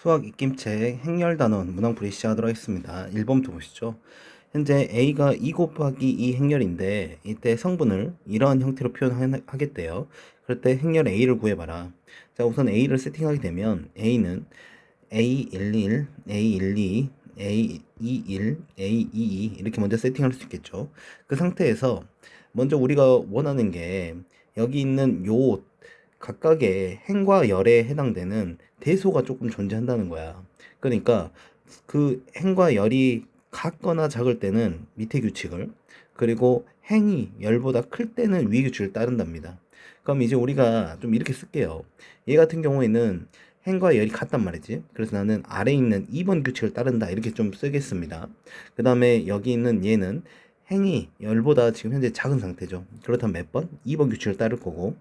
수학 입김책 행렬단원 문항풀이 시작하도록 하겠습니다. 1번부터 보시죠. 현재 a가 2 곱하기 2 행렬인데 이때 성분을 이러한 형태로 표현하겠대요. 그럴 때 행렬 a를 구해봐라. 자, 우선 a를 세팅하게 되면 a는 a11, a12, a21, a22 이렇게 먼저 세팅할 수 있겠죠. 그 상태에서 먼저 우리가 원하는 게 여기 있는 요 각각의 행과 열에 해당되는 대소가 조금 존재한다는 거야. 그러니까 그 행과 열이 같거나 작을 때는 밑에 규칙을, 그리고 행이 열보다 클 때는 위 규칙을 따른답니다. 그럼 이제 우리가 좀 이렇게 쓸게요. 얘 같은 경우에는 행과 열이 같단 말이지. 그래서 나는 아래에 있는 2번 규칙을 따른다 이렇게 좀 쓰겠습니다. 그 다음에 여기 있는 얘는 행이 열보다 지금 현재 작은 상태죠. 그렇다면 몇 번? 2번 규칙을 따를 거고,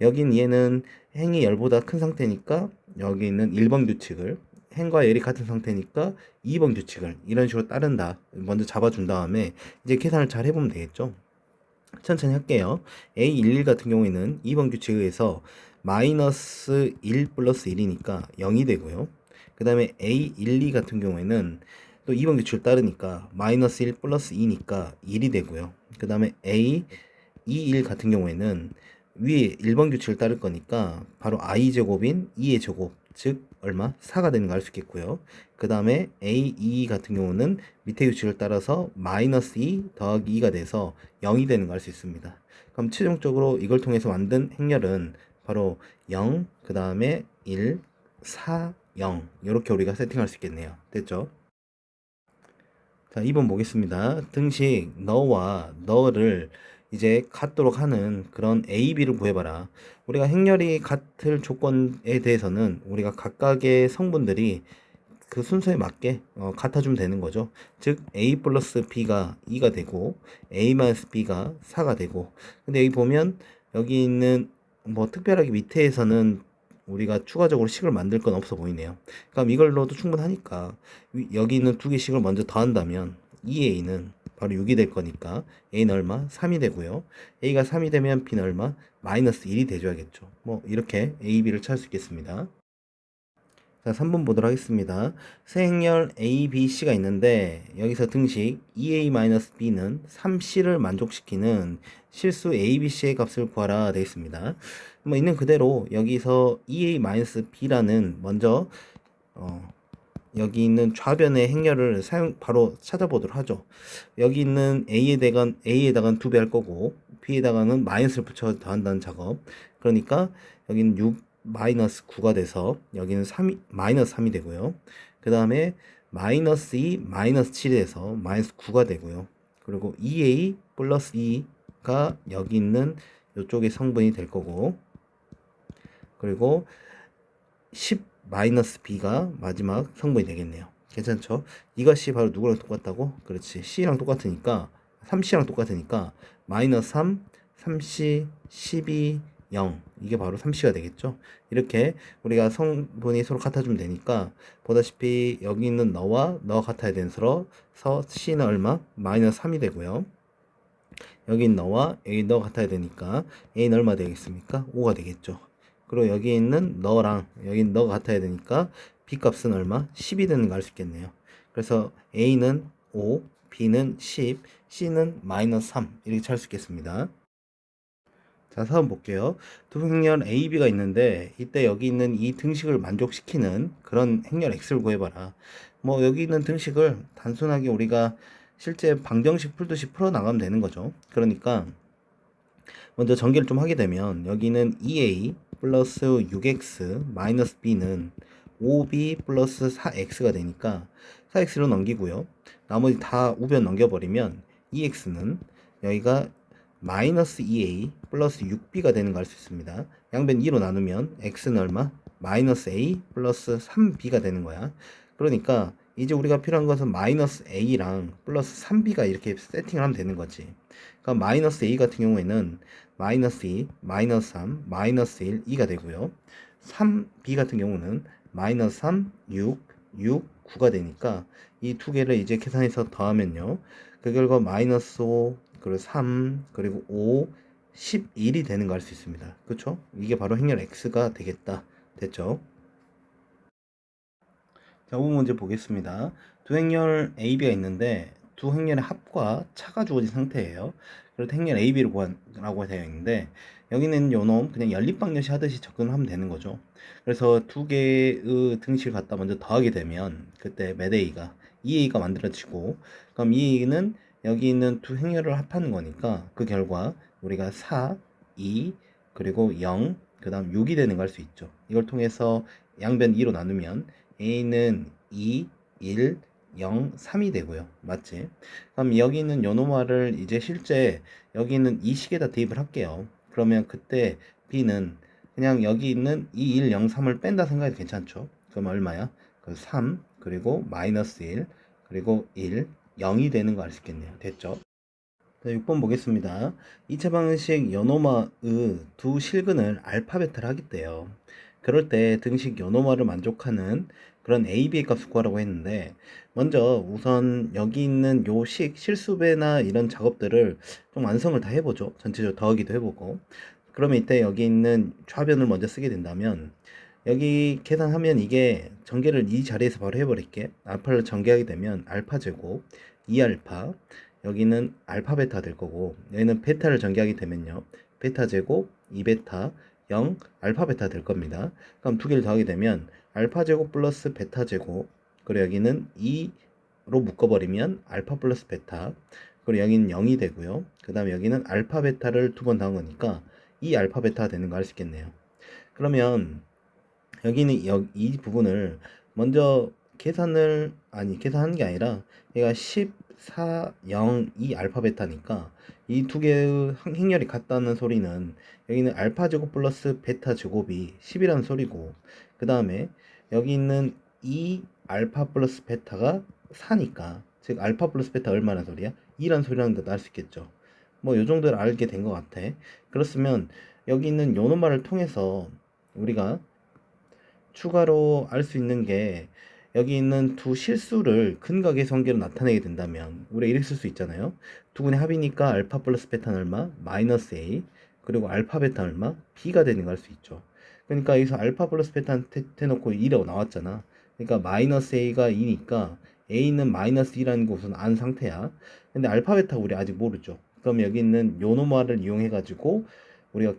여긴 얘는 행이 열보다 큰 상태니까 여기 있는 1번 규칙을, 행과 열이 같은 상태니까 2번 규칙을 이런 식으로 따른다. 먼저 잡아준 다음에 이제 계산을 잘 해보면 되겠죠. 천천히 할게요. A11 같은 경우에는 2번 규칙에 의해서 마이너스 1 플러스 1이니까 0이 되고요. 그 다음에 A12 같은 경우에는 또 2번 규칙을 따르니까 마이너스 1 플러스 2니까 1이 되고요. 그 다음에 A21 같은 경우에는 위에 1번 규칙을 따를 거니까 바로 i제곱인 2의 제곱, 즉 얼마? 4가 되는 거 알 수 있겠고요. 그 다음에 A2 같은 경우는 밑에 규칙을 따라서 마이너스 2 더하기 2가 돼서 0이 되는 거 알 수 있습니다. 그럼 최종적으로 이걸 통해서 만든 행렬은 바로 0, 그 다음에 1, 4, 0 이렇게 우리가 세팅할 수 있겠네요. 됐죠? 자, 2번 보겠습니다. 등식 너와 너를 이제 같도록 하는 그런 A, B를 구해봐라. 우리가 행렬이 같을 조건에 대해서는 우리가 각각의 성분들이 그 순서에 맞게 같아주면 되는 거죠. 즉 A 플러스 B가 2가 되고 A 마이너스 B가 4가 되고, 근데 여기 보면 여기 있는 뭐 특별하게 밑에에서는 우리가 추가적으로 식을 만들 건 없어 보이네요. 그럼 이걸로도 충분하니까 여기 있는 두 개씩을 먼저 더한다면 2A는 바로 6이 될 거니까 A는 얼마? 3이 되고요. A가 3이 되면 B는 얼마? 마이너스 1이 돼줘야겠죠. 뭐 이렇게 A, B를 찾을 수 있겠습니다. 자, 3번 보도록 하겠습니다. 세 행렬 A, B, C가 있는데 여기서 등식 2A-B는 3C를 만족시키는 실수 A, B, C의 값을 구하라 되어 있습니다. 뭐 있는 그대로 여기서 2A-B라는 먼저 여기 있는 좌변의 행렬을 바로 찾아보도록 하죠. 여기 있는 A에다가는 2배 할 거고 B에다가는 마이너스를 붙여 더한다는 작업. 그러니까 여기는 6 마이너스 9가 돼서 여기는 3 마이너스 3이 되고요. 그 다음에 마이너스 2 마이너스 7이 돼서 마이너스 9가 되고요. 그리고 2A 플러스 2가 여기 있는 이쪽의 성분이 될 거고, 그리고 10 마이너스 b가 마지막 성분이 되겠네요. 괜찮죠? 이것이 바로 누구랑 똑같다고? 그렇지. c랑 똑같으니까, 3c랑 똑같으니까 마이너스 3, 3c, 12, 0 이게 바로 3c가 되겠죠. 이렇게 우리가 성분이 서로 같아주면 되니까, 보다시피 여기 있는 너와 너 같아야 되는 서로 c는 얼마? 마이너스 3이 되고요. 여기 있는 너와 여기 너 같아야 되니까 a는 얼마 되겠습니까? 5가 되겠죠. 그리고 여기 있는 너랑 여기 있는 너가 같아야 되니까 b 값은 얼마? 10이 되는 거 알 수 있겠네요. 그래서 a는 5, b는 10, c는 마이너스 3 이렇게 찾을 수 있겠습니다. 자, 4번 볼게요. 두 행렬 A, B가 있는데 이때 여기 있는 이 등식을 만족시키는 그런 행렬 X를 구해봐라. 뭐 여기 있는 등식을 단순하게 우리가 실제 방정식 풀듯이 풀어나가면 되는 거죠. 그러니까 먼저 전개를 좀 하게 되면 여기는 2A 플러스 6X 마이너스 B는 5B 플러스 4X가 되니까 4X로 넘기고요. 나머지 다 우변 넘겨버리면 2X는 여기가 마이너스 2A 플러스 6B가 되는 거 알 수 있습니다. 양변 2로 나누면 X는 얼마? 마이너스 A 플러스 3B가 되는 거야. 그러니까 이제 우리가 필요한 것은 마이너스 A랑 플러스 3B가 이렇게 세팅을 하면 되는 거지. 그럼 마이너스 A 같은 경우에는 마이너스 2, 마이너스 3, 마이너스 1, 2가 되고요. 3B 같은 경우는 마이너스 3, 6, 6, 9가 되니까 이 두 개를 이제 계산해서 더하면요. 그 결과 마이너스 5, 그리고 3, 그리고 5, 11이 되는 거 알 수 있습니다. 그쵸? 이게 바로 행렬 X가 되겠다. 됐죠? 자, 5번 문제 보겠습니다. 두 행렬 AB가 있는데 두 행렬의 합과 차가 주어진 상태예요. 그래서 행렬 AB를 구하라고 되어 있는데 여기는 요놈 그냥 연립방정식 하듯이 접근을 하면 되는 거죠. 그래서 두 개의 등식을 갖다 먼저 더하게 되면 그때 몇 A가 2A가 만들어지고 그럼 2A는 여기 있는 두 행렬을 합하는 거니까 그 결과 우리가 4, 2, 그리고 0, 그 다음 6이 되는 걸 할 수 있죠. 이걸 통해서 양변 2로 나누면 A는 2, 1, 0, 3이 되고요. 맞지? 그럼 여기 있는 요노마를 이제 실제 여기 있는 이 식에다 대입을 할게요. 그러면 그때 B는 그냥 여기 있는 2, 1, 0, 3을 뺀다 생각해도 괜찮죠? 그럼 얼마야? 그 3, 그리고 마이너스 1, 그리고 1, 0이 되는 거 알 수 있겠네요. 됐죠? 자, 6번 보겠습니다. 2차 방식 연호마의 두 실근을 알파 베타를 하겠대요. 그럴 때 등식 연호마를 만족하는 그런 AB의 값을 구하라고 했는데 먼저 우선 여기 있는 요 실수배나 이런 작업들을 좀 완성을 다 해보죠. 전체적으로 더하기도 해보고 그러면 이때 여기 있는 좌변을 먼저 쓰게 된다면 여기 계산하면 이게 전개를 이 자리에서 바로 해버릴게. 알파를 전개하게 되면 알파 제곱 2알파 여기는 알파 베타 될 거고 여기는 베타를 전개하게 되면요 베타 제곱 2베타 0 알파 베타 될 겁니다. 그럼 두 개를 더하게 되면 알파 제곱 플러스 베타 제곱 그리고 여기는 2로 묶어버리면 알파 플러스 베타 그리고 여기는 0이 되고요. 그 다음에 여기는 알파 베타를 두 번 더한 거니까 2 알파 베타가 되는 거 알 수 있겠네요. 그러면 여기는 이 부분을 먼저 계산하는 게 아니라 얘가 14, 0, 2 알파 베타니까 이 두 개의 행렬이 같다는 소리는 여기는 알파 제곱 플러스 베타 제곱이 10이라는 소리고 그 다음에 여기 있는 2 알파 플러스 베타가 4니까 즉 알파 플러스 베타 얼마나 소리야? 2라는 소리라는 것도 알 수 있겠죠. 뭐 요 정도를 알게 된 것 같아. 그렇으면 여기 있는 요 노말을 통해서 우리가 추가로 알 수 있는 게 여기 있는 두 실수를 근각의 성계로 나타내게 된다면 우리가 이렇게 쓸 수 있잖아요. 두 분의 합이니까 알파 플러스 베타는 얼마? 마이너스 A 그리고 알파 베타 얼마? B가 되는 걸 알 수 있죠. 그러니까 여기서 알파 플러스 베타 해놓고 2라고 나왔잖아. 그러니까 마이너스 A가 2니까 A는 마이너스 2라는 것은 안 상태야. 근데 알파 베타 우리 아직 모르죠. 그럼 여기 있는 요노마를 이용해 가지고 우리가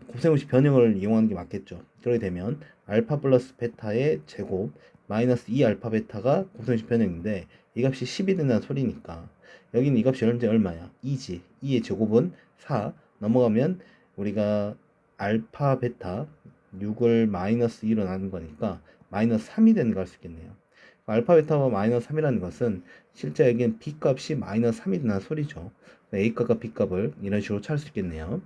곱셈없이 변형을 이용하는 게 맞겠죠. 그렇게 되면 알파 플러스 베타의 제곱 마이너스 2 알파 베타가 곱셈식 변형인데 이 값이 10이 된다는 소리니까 여기는 이 값이 얼마야? 2지. 2의 제곱은 4 넘어가면 우리가 알파 베타 6을 마이너스 2로 나눈 거니까 마이너스 3이 되는 걸 알 수 있겠네요. 알파 베타가 마이너스 3이라는 것은 실제 여기는 B 값이 마이너스 3이 된다는 소리죠. A 값과 B 값을 이런 식으로 찾을 수 있겠네요.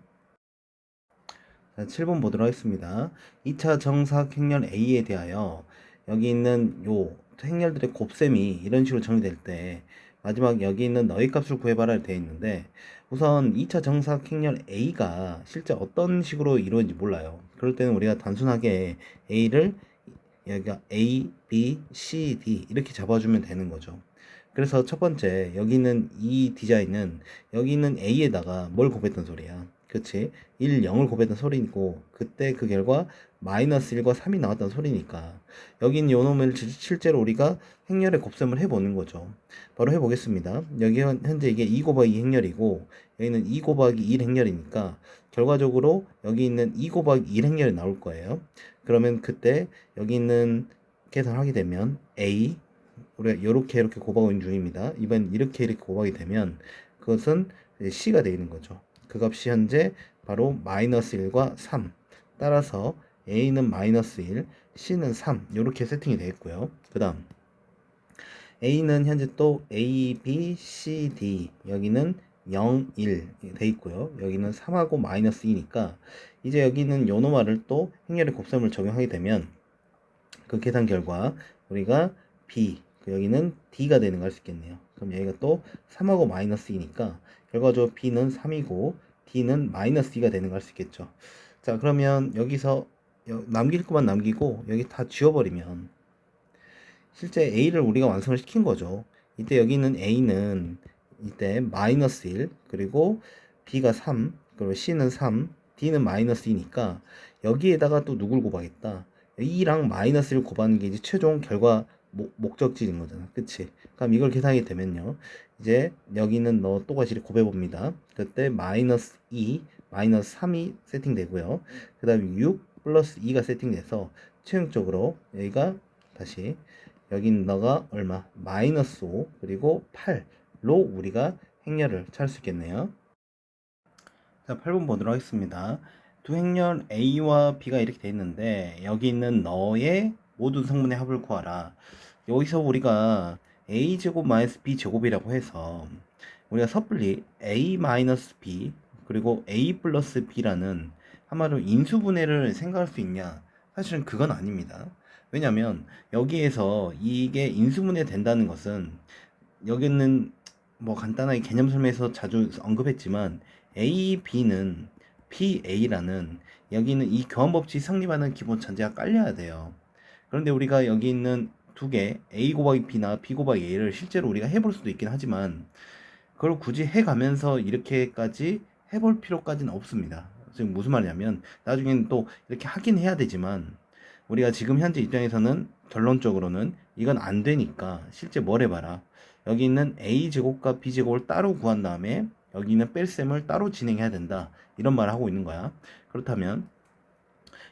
자, 7번 보도록 하겠습니다. 2차 정사각 행렬 A에 대하여 여기 있는 요 행렬들의 곱셈이 이런 식으로 정리될 때 마지막 여기 있는 너희 값을 구해봐라 되어 있는데 우선 2차 정사각 행렬 A가 실제 어떤 식으로 이루어진지 몰라요. 그럴 때는 우리가 단순하게 A를 여기가 A, B, C, D 이렇게 잡아주면 되는 거죠. 그래서 첫 번째 여기 있는 이 디자인은 여기 있는 A에다가 뭘 곱했던 소리야. 그치? 1, 0을 곱했던 소리고 그때 그 결과 마이너스 1과 3이 나왔던 소리니까 여기 있는 요 놈을 실제로 우리가 행렬의 곱셈을 해보는 거죠. 바로 해보겠습니다. 여기 현재 이게 2 곱하기 2 행렬이고 여기는 2 곱하기 1 행렬이니까 결과적으로 여기 있는 2 곱하기 1 행렬이 나올 거예요. 그러면 그때 여기 있는 계산을 하게 되면 A 우리가 이렇게 곱하고 있는 중입니다. 이번 이렇게 곱하게 되면 그것은 C가 되는 거죠. 그 값이 현재 바로 마이너스 1과 3 따라서 A는 마이너스 1 C는 3 이렇게 세팅이 되어 있고요. 그 다음 A는 현재 또 A, B, C, D 여기는 0, 1 돼 있고요. 여기는 3하고 마이너스 2니까 이제 여기는 요노마를 또 행렬의 곱셈을 적용하게 되면 그 계산 결과 우리가 B 여기는 D가 되는 걸 알 수 있겠네요. 그럼 여기가 또 3하고 마이너스 2니까 결과적으로 B는 3이고 D는 마이너스 2가 되는 걸 알 수 있겠죠. 자 그러면 여기서 남길 것만 남기고 여기 다 지워버리면 실제 A를 우리가 완성을 시킨 거죠. 이때 여기 있는 A는 이때 마이너스 1 그리고 B가 3 그리고 C는 3 D는 마이너스 2니까 여기에다가 또 누굴 곱하겠다. A랑 마이너스를 곱하는 게 이제 최종 결과 목적지인 거잖아. 그치? 그럼 이걸 계산하게 되면요. 이제 여기는 너 또다시 곱해봅니다. 그때 마이너스 2, 마이너스 3이 세팅되고요. 그 다음에 6 플러스 2가 세팅돼서 최종적으로 여기가 다시 여긴 너가 얼마? 마이너스 5 그리고 8로 우리가 행렬을 찾을 수 있겠네요. 자, 8번 보도록 하겠습니다. 두 행렬 A와 B가 이렇게 돼 있는데 여기 있는 너의 모든 성분의 합을 구하라. 여기서 우리가 A제곱 마이너스 B제곱이라고 해서 우리가 섣불리 A 마이너스 B 그리고 A 플러스 B라는 한마디로 인수분해를 생각할 수 있냐? 사실은 그건 아닙니다. 왜냐면 여기에서 이게 인수분해 된다는 것은 여기는 뭐 간단하게 개념 설명에서 자주 언급했지만 A, B는 PA라는 여기는 이 교환법칙이 성립하는 기본 전제가 깔려야 돼요. 그런데 우리가 여기 있는 두 개 A 곱하기 B나 B 곱하기 A를 실제로 우리가 해볼 수도 있긴 하지만 그걸 굳이 해가면서 이렇게까지 해볼 필요까지는 없습니다. 지금 무슨 말이냐면 나중에는 또 이렇게 하긴 해야 되지만 우리가 지금 현재 입장에서는 결론적으로는 이건 안 되니까 실제 뭘 해봐라. 여기 있는 A제곱과 B제곱을 따로 구한 다음에 여기 있는 뺄셈을 따로 진행해야 된다. 이런 말을 하고 있는 거야. 그렇다면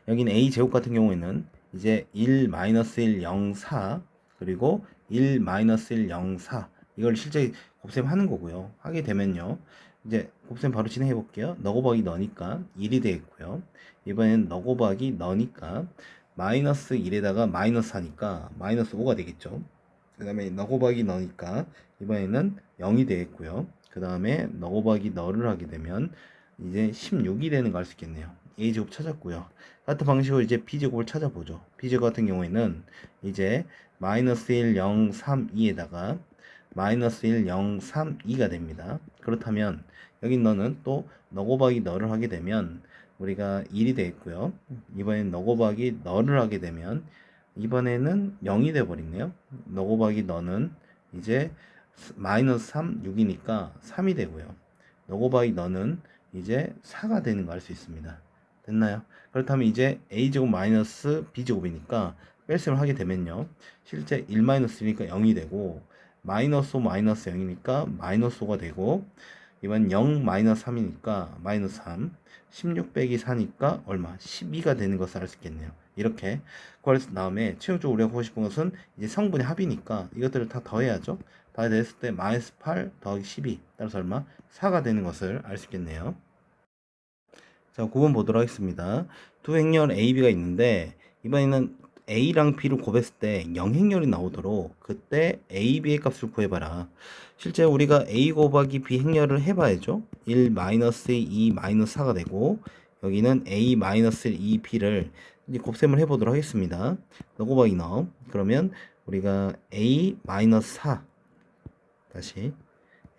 여기는 A제곱 같은 경우에는 이제 1, 1, 0, 4 그리고 1, 1, 0, 4 이걸 실제 곱셈하는 거고요. 하게 되면요. 이제 곱셈 바로 진행해 볼게요. 너 곱하기 너니까 1이 되겠고요. 이번엔 너 곱하기 너니까 마이너스 1에다가 마이너스 4니까 마이너스 5가 되겠죠. 그 다음에 너 곱하기 너니까 이번에는 0이 되겠고요. 그 다음에 너 곱하기 너를 하게 되면 이제 16이 되는 거 알 수 있겠네요. A제곱 찾았고요. 같은 방식으로 이제 B제곱을 찾아보죠. B제곱 같은 경우에는 이제 마이너스 1, 0, 3, 2에다가 마이너스 1, 0, 3, 2가 됩니다. 그렇다면 여기 너는 또 너 곱하기 너를 하게 되면 우리가 1이 되겠고요. 이번엔 너 곱하기 너를 하게 되면 이번에는 0이 돼 버리네요. 너 곱하기 너는 이제 마이너스 3, 6이니까 3이 되고요. 너 곱하기 너는 이제 4가 되는 거 알 수 있습니다. 됐나요? 그렇다면 이제 A제곱 마이너스 B제곱이니까 뺄셈을 하게 되면요. 실제 1 마이너스 1이니까 0이 되고 마이너스 5 마이너스 0이니까 마이너스 5가 되고 이번 0 마이너스 3이니까 마이너스 3 16 빼기 4니까 얼마? 12가 되는 것을 알 수 있겠네요. 이렇게 구할 다음에 최종적으로 우리가 보고 싶은 것은 이제 성분의 합이니까 이것들을 다 더해야죠. 다 됐을 때 마이너스 8 더하기 12 따라서 얼마? 4가 되는 것을 알 수 있겠네요. 자, 9번 보도록 하겠습니다. 두 행렬 A, B가 있는데 이번에는 A랑 B를 곱했을 때 0행렬이 나오도록 그때 A, B의 값을 구해봐라. 실제 우리가 A 곱하기 B 행렬을 해봐야죠. 1 마이너스 2 마이너스 4가 되고 여기는 A 마이너스 2 B를 이제 곱셈을 해보도록 하겠습니다. 너 곱하기 너. 그러면 우리가 A 마이너스 4 다시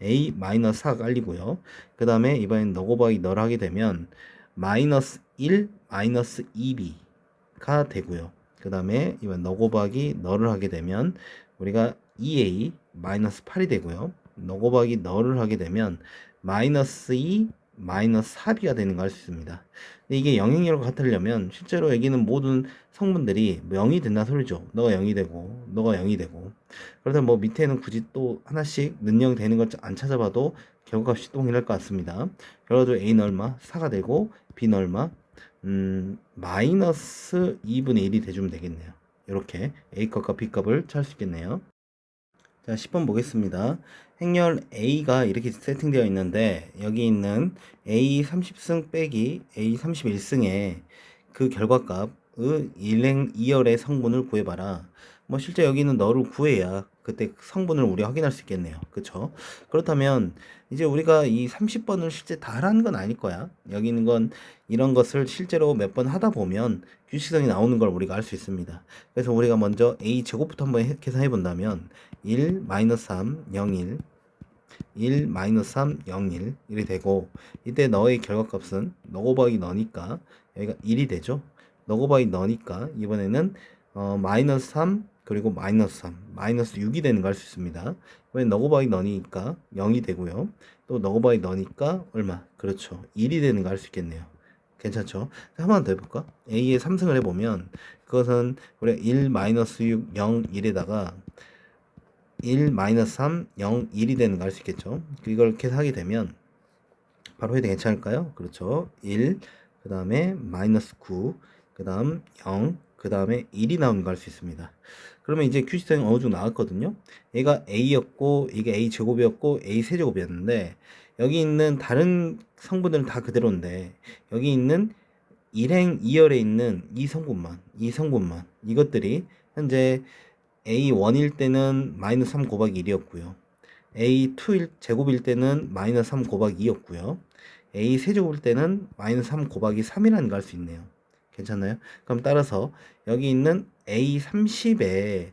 A 마이너스 4가 깔리고요. 그 다음에 이번엔 너 곱하기 너를 하게 되면 마이너스 1 마이너스 2b가 되고요. 그 다음에 이번 너 곱하기 너를 하게 되면 우리가 2a 마이너스 8이 되고요. 너 곱하기 너를 하게 되면 마이너스 2 마이너스 4b가 되는 거 알 수 있습니다. 근데 이게 영행렬과 같으려면 실제로 여기는 모든 성분들이 0이 된다는 소리죠. 너가 0이 되고 너가 0이 되고 그러다 뭐 밑에는 굳이 또 하나씩 는영 되는 걸 안 찾아봐도 결과값이 동일할 것 같습니다. 결과적으로 A는 얼마? 4가 되고 B는 얼마? 마이너스 2분의 1이 돼주면 되겠네요. 이렇게 A값과 B값을 찾을 수 있겠네요. 자, 10번 보겠습니다. 행렬 A가 이렇게 세팅되어 있는데 여기 있는 A 30승 빼기 A 31승의 그 결과값의 일행 2열의 성분을 구해봐라. 뭐 실제 여기는 너를 구해야 그때 성분을 우리 확인할 수 있겠네요. 그쵸? 그렇다면 이제 우리가 이 30번을 실제 다 하라는 건 아닐 거야. 여기 있는 건 이런 것을 실제로 몇 번 하다 보면 규칙성이 나오는 걸 우리가 알 수 있습니다. 그래서 우리가 먼저 A 제곱부터 한번 계산해 본다면 1 마이너스 3 0 1 마이너스 3 0 1 이렇게 되고 이때 너의 결과값은 너 곱하기 너니까 여기가 1이 되죠. 너 곱하기 너니까 이번에는 마이너스 3 그리고 마이너스 3 마이너스 6이 되는 거 알 수 있습니다. 이번엔 너 곱하기 너니까 0이 되고요. 또 너 곱하기 너니까 얼마? 그렇죠. 1이 되는 거 알 수 있겠네요. 괜찮죠? 한 번 더 해볼까? A의 3승을 해보면 그것은 우리가 1, 마이너스 6, 0, 1에다가 1, 마이너스 3, 0, 1이 되는 거 알 수 있겠죠. 이걸 계산하게 되면 바로 해도 괜찮을까요? 그렇죠. 1, 그 다음에 마이너스 9, 그 다음 0, 그 다음에 1이 나오는 거 알 수 있습니다. 그러면 이제 규칙성이 어느 정도 나왔거든요. 얘가 a였고 이게 a 제곱이었고 a 세제곱이었는데 여기 있는 다른 성분들은 다 그대로인데 여기 있는 일행 2열에 있는 이 성분만 이것들이 현재 a1일 때는 마이너스 3 곱하기 1이었고요. a2 제곱일 때는 마이너스 3 곱하기 2였고요. a 세제곱일 때는 마이너스 3 곱하기 3이라는 걸 알 수 있네요. 괜찮나요? 그럼 따라서 여기 있는 a30에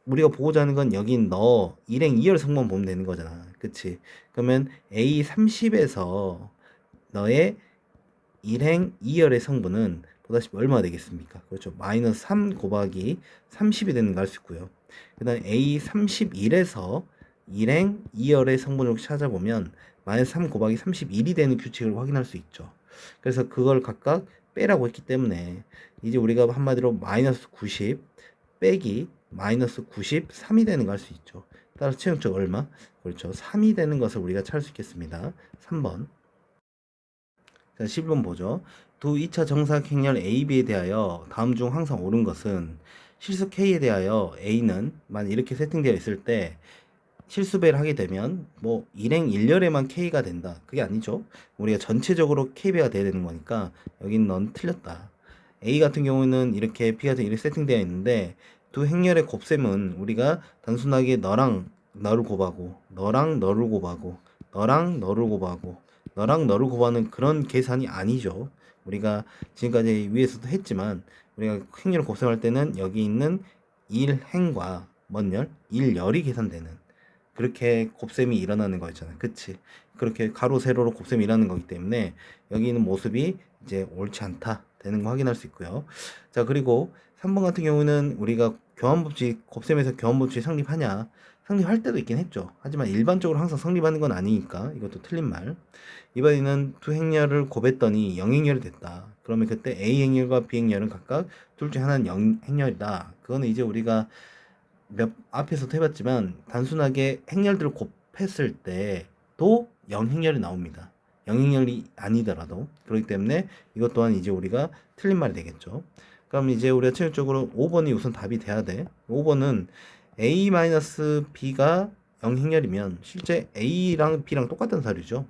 우리가 보고자 하는 건 여기 너 일행 2열 성분 보면 되는 거잖아. 그치? 그러면 a30에서 너의 일행 2열의 성분은 보다시피 얼마 되겠습니까? 그렇죠. 마이너스 3 곱하기 30이 되는 걸 알 수 있고요. 그 다음 A31에서 일행 2열의 성분을 찾아보면 마이너스 3 곱하기 31이 되는 규칙을 확인할 수 있죠. 그래서 그걸 각각 빼라고 했기 때문에 이제 우리가 한마디로 마이너스 90 빼기 마이너스 93이 되는 걸 알 수 있죠. 따라서 최종적 얼마? 그렇죠. 3이 되는 것을 우리가 찾을 수 있겠습니다. 3번. 자, 11번 보죠. 두 2차 정사각 행렬 AB에 대하여 다음 중 항상 옳은 것은 실수 K에 대하여 A는 만약 이렇게 세팅되어 있을 때 실수배를 하게 되면 뭐 일행 1열에만 K가 된다. 그게 아니죠. 우리가 전체적으로 K배가 돼야 되는 거니까 여기는 넌 틀렸다. A 같은 경우는 이렇게 P 같은 이렇게 세팅되어 있는데 두 행렬의 곱셈은 우리가 단순하게 너랑 너를 곱하고 너랑 너를 곱하고 너랑 너를 곱하고 너랑 너를 곱하는 그런 계산이 아니죠. 우리가 지금까지 위에서도 했지만 우리가 행렬을 곱셈할 때는 여기 있는 1행과 뭔 열? 1열이 계산되는 그렇게 곱셈이 일어나는 거였잖아요. 그치? 그렇게 가로 세로로 곱셈이 일어나는 거기 때문에 여기 있는 모습이 이제 옳지 않다 되는 거 확인할 수 있고요. 자, 그리고 3번 같은 경우는 우리가 교환법칙 곱셈에서 교환법칙이 성립하냐? 성립할 때도 있긴 했죠. 하지만 일반적으로 항상 성립하는 건 아니니까 이것도 틀린 말. 이번에는 두 행렬을 곱했더니 0행렬이 됐다. 그러면 그때 A행렬과 B행렬은 각각 둘 중 하나는 0행렬이다. 그거는 이제 우리가 앞에서도 해봤지만 단순하게 행렬들을 곱했을 때도 0행렬이 나옵니다. 0행렬이 아니더라도. 그렇기 때문에 이것 또한 이제 우리가 틀린 말이 되겠죠. 그럼 이제 우리가 최종적으로 5번이 우선 답이 돼야 돼. 5번은 A-B가 0행렬이면 실제 A랑 B랑 똑같은 사료죠.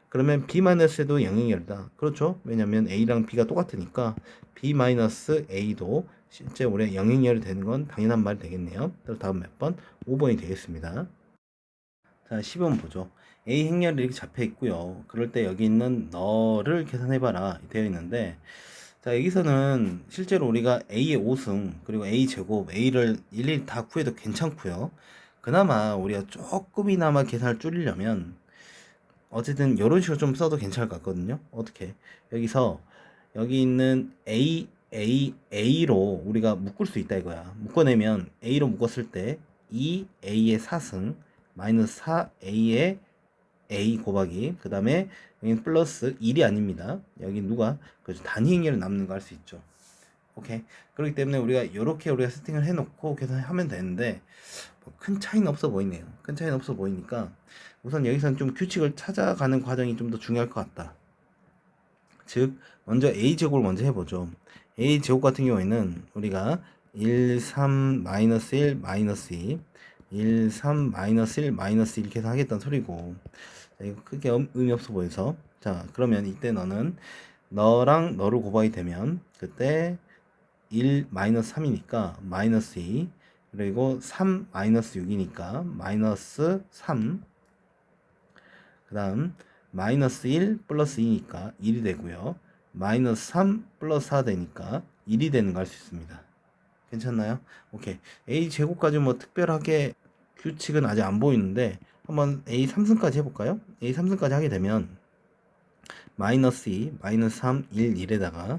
그러면 B-A도 영향이다. 그렇죠? 왜냐면 A랑 B가 똑같으니까 B-A도 실제 우리가 영향열이 되는 건 당연한 말이 되겠네요. 다음 몇 번? 5번이 되겠습니다. 자, 10번 보죠. A 행렬이 이렇게 잡혀 있고요. 그럴 때 여기 있는 너를 계산해봐라 되어 있는데 자, 여기서는 실제로 우리가 A의 5승 그리고 A 제곱 A를 일일이 다 구해도 괜찮고요. 그나마 우리가 조금이나마 계산을 줄이려면 어쨌든 이런 식으로 좀 써도 괜찮을 것 같거든요. 어떻게? 여기서 여기 있는 A로 우리가 묶을 수 있다 이거야. 묶어내면 A로 묶었을 때 2A의 4승 마이너스 4A의 A 곱하기 그 다음에 여기는 플러스 1이 아닙니다. 여기 누가? 그래서 단위 행렬을 남는 거 알 수 있죠. 오케이. 그렇기 때문에 우리가 이렇게 우리가 세팅을 해놓고 계산하면 되는데 뭐큰 차이는 없어 보이네요. 큰 차이는 없어 보이니까 우선 여기서는 좀 규칙을 찾아가는 과정이 좀 더 중요할 것 같다. 즉 먼저 A제곱을 먼저 해보죠. A제곱 같은 경우에는 우리가 1, 3, 마이너스 1, 마이너스 2 1, 3, 마이너스 1, 마이너스 1 이렇게 하겠다는 소리고 자, 이거 크게 의미 없어 보여서 자 그러면 이때 너는 너랑 너를 곱하기 되면 그때 1 마이너스 3이니까 마이너스 2 그리고 3 마이너스 6이니까 마이너스 3 그 다음 마이너스 1 플러스 2니까 1이 되고요. 마이너스 3 플러스 4 되니까 1이 되는 거 알 수 있습니다. 괜찮나요? 오케이. A 제곱까지 뭐 특별하게 규칙은 아직 안 보이는데 한번 A 3승까지 해볼까요? A 3승까지 하게 되면 마이너스 2, 마이너스 3, 1, 1에다가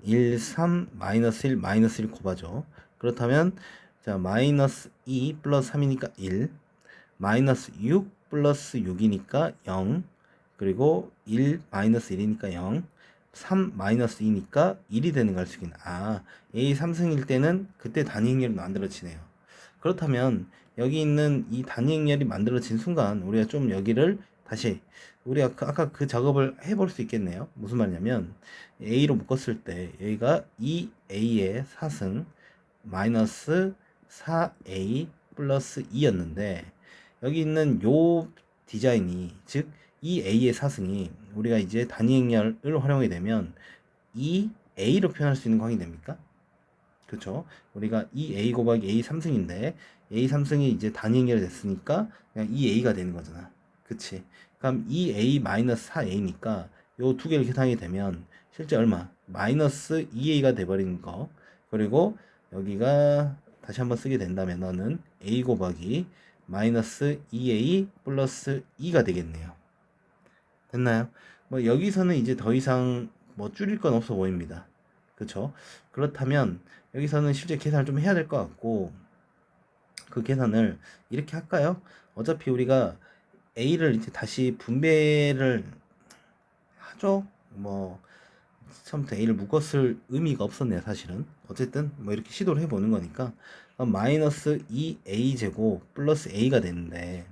1, 3, 마이너스 1, 마이너스 1 곱하죠. 그렇다면 자 마이너스 2 플러스 3이니까 1 마이너스 6 플러스 6이니까 0 그리고 1 마이너스 1이니까 0 3 마이너스 2니까 1이 되는 걸 알 수 있겠네. 아, A 3승일 때는 그때 단위 행렬이 만들어지네요. 그렇다면 여기 있는 이 단위 행렬이 만들어진 순간 우리가 좀 여기를 다시 우리가 아까 그 작업을 해볼 수 있겠네요. 무슨 말이냐면 A로 묶었을 때 여기가 2A의 4승 마이너스 4A 플러스 2였는데 여기 있는 요 디자인이 즉 2A의 4승이 우리가 이제 단위 행렬을 활용하게 되면 2A로 표현할 수 있는 거 확인됩니까? 그쵸? 우리가 2A 곱하기 A 3승인데 A 3승이 이제 단위 행렬이 됐으니까 그냥 2A가 되는 거잖아. 그치? 그럼 2A 마이너스 4A니까 요 두 개를 계산하게 되면 실제 얼마? 마이너스 2A가 돼버리는 거. 그리고 여기가 다시 한번 쓰게 된다면 너는 A 곱하기 마이너스 2A 플러스 2가 되겠네요. 됐나요? 뭐 여기서는 이제 더 이상 뭐 줄일 건 없어 보입니다. 그쵸? 그렇다면 여기서는 실제 계산을 좀 해야 될 것 같고 그 계산을 이렇게 할까요? 어차피 우리가 A를 이제 다시 분배를 하죠? 뭐 처음부터 A를 묶었을 의미가 없었네요, 사실은. 어쨌든 뭐 이렇게 시도를 해보는 거니까 마이너스 2A 제곱 플러스 A가 되는데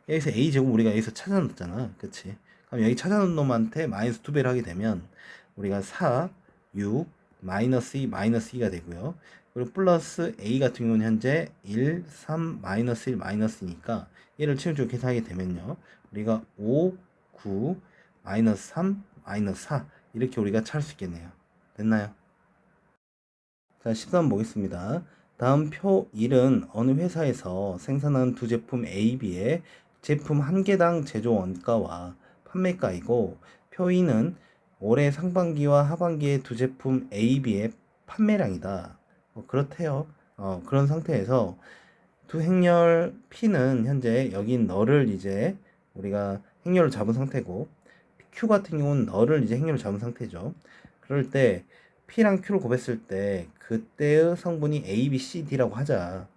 여기서 A 제곱 우리가 여기서 찾아놨잖아, 그치? 그럼 여기 찾아놓은 놈한테 마이너스 2배를 하게 되면 우리가 4, 6, 마이너스 2, 마이너스 2가 되고요. 그리고 플러스 A 같은 경우는 현재 1, 3, 마이너스 1, 마이너스 2니까 얘를 최종적으로 계산하게 되면요. 우리가 5, 9, 마이너스 3, 마이너스 4 이렇게 우리가 찾을 수 있겠네요. 됐나요? 자, 13번 보겠습니다. 다음 표 1은 어느 회사에서 생산한 두 제품 A, B의 제품 한 개당 제조 원가와 판매가이고 표 2는 올해 상반기와 하반기의 두 제품 A, B의 판매량이다. 그렇대요. 그런 상태에서 두 행렬 P는 현재 여긴 너를 이제 우리가 행렬을 잡은 상태고 Q 같은 경우는 너를 이제 행렬을 잡은 상태죠. 그럴 때 P랑 Q를 곱했을 때 그때의 성분이 A, B, C, D라고 하자.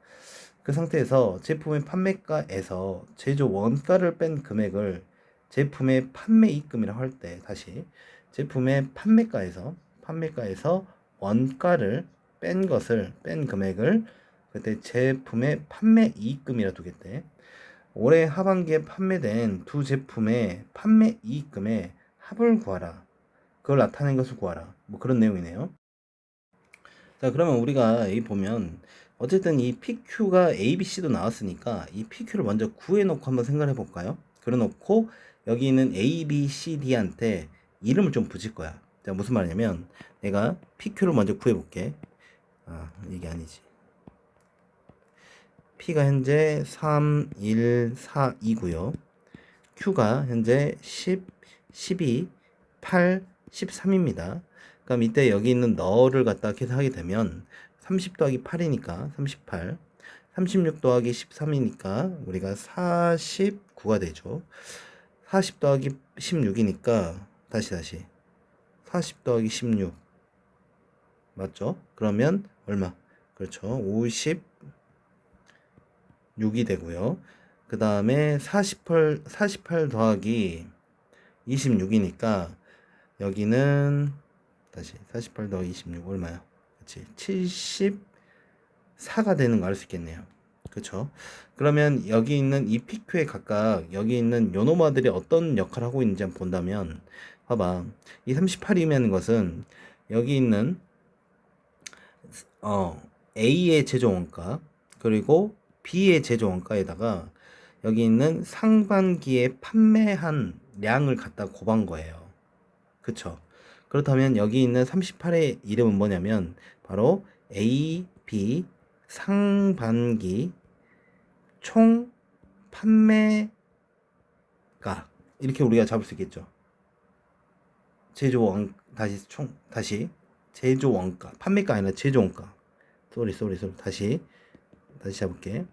그 상태에서 제품의 판매가에서 제조 원가를 뺀 금액을 제품의 판매이익금이라고 할 때 다시 제품의 판매가에서 원가를 뺀 금액을 그때 제품의 판매이익금이라 두겠대. 올해 하반기에 판매된 두 제품의 판매이익금의 합을 구하라. 그걸 나타낸 것을 구하라. 뭐 그런 내용이네요. 자, 그러면 우리가 여기 보면 어쨌든 이 PQ가 ABC도 나왔으니까 이 PQ를 먼저 구해놓고 한번 생각해 볼까요? 그래놓고 여기 있는 A, B, C, D한테 이름을 좀 붙일 거야. 자, 무슨 말이냐면 내가 PQ를 먼저 구해볼게. 아, 이게 아니지. P가 현재 3, 1, 4, 2고요. Q가 현재 10, 12, 8, 13입니다. 그럼 이때 여기 있는 너를 갖다 계산하게 되면 30 더하기 8이니까 38, 36 더하기 13이니까 우리가 49가 되죠. 40 더하기 16이니까 다시 40 더하기 16 맞죠? 그러면 얼마? 그렇죠. 56이 되고요. 그 다음에 48 더하기 26이니까 여기는 다시 48 더하기 26 얼마야? 그치 74가 되는 거 알 수 있겠네요. 그쵸? 그러면 여기 있는 이 PQ에 각각 여기 있는 요노마들이 어떤 역할을 하고 있는지 한번 본다면 봐봐. 이 38이면 것은 여기 있는 A의 제조 원가 그리고 B의 제조 원가에다가 여기 있는 상반기에 판매한 량을 갖다 곱한 거예요. 그쵸? 그렇다면 여기 있는 38의 이름은 뭐냐면 바로 A, B 상반기 총 판매가 이렇게 우리가 잡을 수 있겠죠. 다시 제조 원가 판매가 아니라 제조 원가 쏘리 다시 잡을게.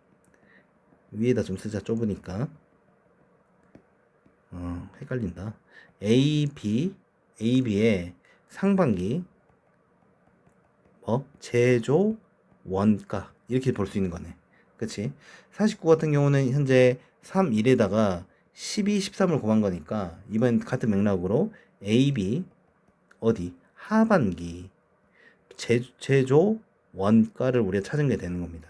위에다 좀 쓰자. 좁으니까 헷갈린다. AB의 상반기 제조 원가 이렇게 볼 수 있는 거네. 그치? 49 같은 경우는 현재 3, 1에다가 12, 13을 곱한 거니까 이번 같은 맥락으로 AB 어디? 하반기 제조 원가를 우리가 찾은 게 되는 겁니다.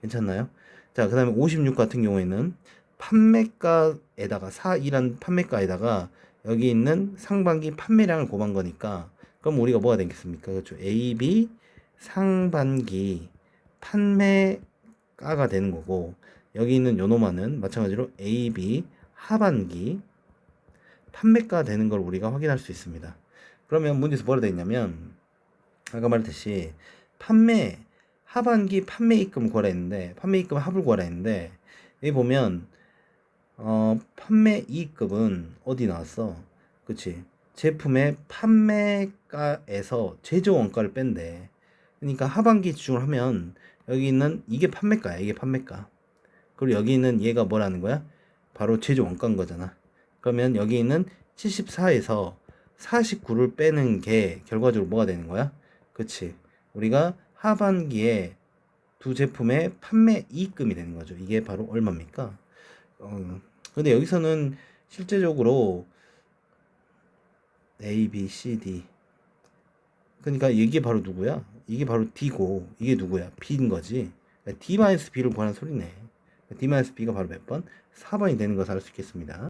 괜찮나요? 자, 그 다음에 56 같은 경우에는 판매가에다가 4이란 판매가에다가 여기 있는 상반기 판매량을 곱한 거니까 그럼 우리가 뭐가 되겠습니까? 그렇죠. AB 상반기 판매가가 되는 거고 여기 있는 요노마는 마찬가지로 AB 하반기 판매가 되는 걸 우리가 확인할 수 있습니다. 그러면 문제에서 뭐라 되어 있냐면 아까 말했듯이 하반기 판매 입금 구하라 했는데 판매 입금 합을 구하라 했는데 여기 보면 판매 이익금은 어디 나왔어? 그치? 제품의 판매가에서 제조 원가를 뺀대. 그러니까 하반기 지출을 하면 여기 있는 이게 판매가야. 이게 판매가. 그리고 여기 있는 얘가 뭐라는 거야? 바로 제조 원가인 거잖아. 그러면 여기 있는 74에서 49를 빼는 게 결과적으로 뭐가 되는 거야? 그치? 우리가 하반기에 두 제품의 판매 이익금이 되는 거죠. 이게 바로 얼마입니까? 근데 여기서는 실제적으로 A, B, C, D. 그러니까 이게 바로 누구야? 이게 바로 D고 이게 누구야? B인 거지. D-B를 구하는 소리네. D-B가 바로 몇 번? 4번이 되는 것을 알 수 있겠습니다.